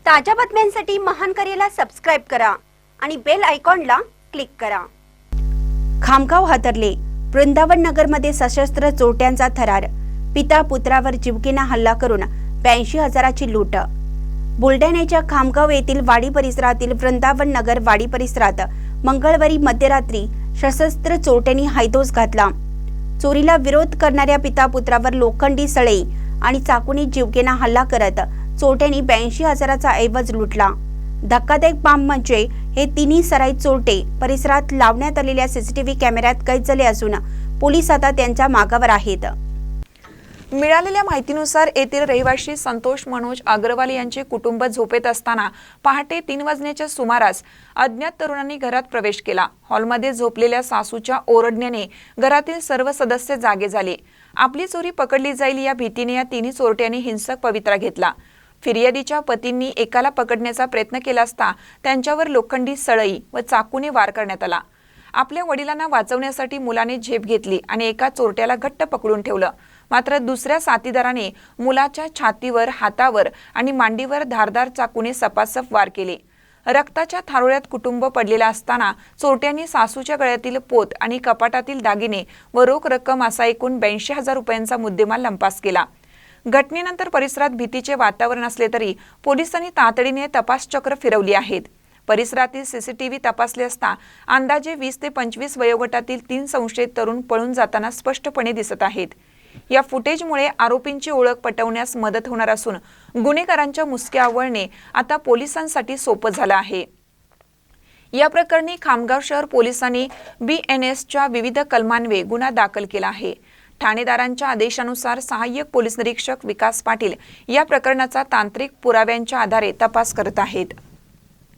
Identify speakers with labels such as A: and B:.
A: ताज्या बातम्यांसाठी महान करेला सबस्क्राइब करा आणि बेल आयकॉनला क्लिक करा। खामगाव हादरले। वृंदावन नगरमध्ये सशस्त्र चोरट्यांचा थरार। पिता पुत्रावर जीवघेणा हल्ला करून 82,000ची लूट। बुलढाण्याच्या खामगाव येथील वाडी परिसरातील वृंदावन नगर वाडी परिसरात मंगळवारी मध्यरात्री सशस्त्र चोरट्यांनी हैदोस घातला। चोरीला विरोध करणाऱ्या पिता पुत्रावर लोखंडी सळई आणि चाकूने जीवघेणा हल्ला करत चोरट्यांनी 82,000चा ऐवज लुटला। धक्कादायक बाब म्हणजे हे तिन्ही सराईत चोरटे परिसरात लावण्यात आलेल्या सीसीटीव्ही कॅमेऱ्यात कैद झाले असून पोलीस आता त्यांच्या मागावर आहेत।
B: मिळालेल्या माहितीनुसार येथील रहिवासी संतोष मनोज अग्रवाल यांचे कुटुंब झोपेत असताना पहाटे 3 वाजण्याच्या सुमारास अज्ञात तरुणांनी घरात प्रवेश केला। हॉलमध्ये झोपलेल्या सासूच्या ओरडण्याने घरातील सर्व सदस्य जागे झाले। आपली चोरी पकडली जाईल या भीतीने या तिन्ही चोरट्यांनी हिंसक पवित्रा घेतला। फिर्यादीच्या पतींनी एकाला पकडण्याचा प्रयत्न केला असता त्यांच्यावर लोखंडी सळई व चाकूने वार करण्यात आला। आपल्या वडिलांना वाचवण्यासाठी मुलाने झेप घेतली आणि एका चोरट्याला घट्ट पकडून ठेवलं। मात्र दुसऱ्या साथीदाराने मुलाच्या छातीवर, हातावर आणि मांडीवर धारदार चाकूने सपासप वार केले। रक्ताच्या थारोळ्यात कुटुंब पडलेला असताना चोरट्यांनी सासूच्या गळ्यातील पोत आणि कपाटातील दागिने व रोख रक्कम असा एकूण 82,000 रुपयांचा मुद्देमाल लंपास केला। घटनेनंतर परिसरात भीतीचे वातावरण असले तरी पोलिसांनी तातडीने तपास चक्र फिरवली आहेत। परिसरातील सीसीटीव्ही तपासले असता अंदाजे 20 ते 25 वयोगटातील 3 संशयित तरुण पळून जाताना स्पष्टपणे दिसत आहेत। या फुटेजमुळे आरोपींची ओळख पटवण्यास मदत होणार असून गुन्हेगारांच्या मुसक्या आवळणे आता पोलिसांसाठी सोपं झालं आहे। या प्रकरणी खामगाव शहर पोलिसांनी BNSच्या विविध कलमान्वये गुन्हा दाखल केला आहे। ठाणेदारांच्या आदेशानुसार सहाय्यक पोलीस निरीक्षक विकास पाटील या प्रकरणाचा तांत्रिक पुराव्यांच्या आधारे तपास करत आहेत।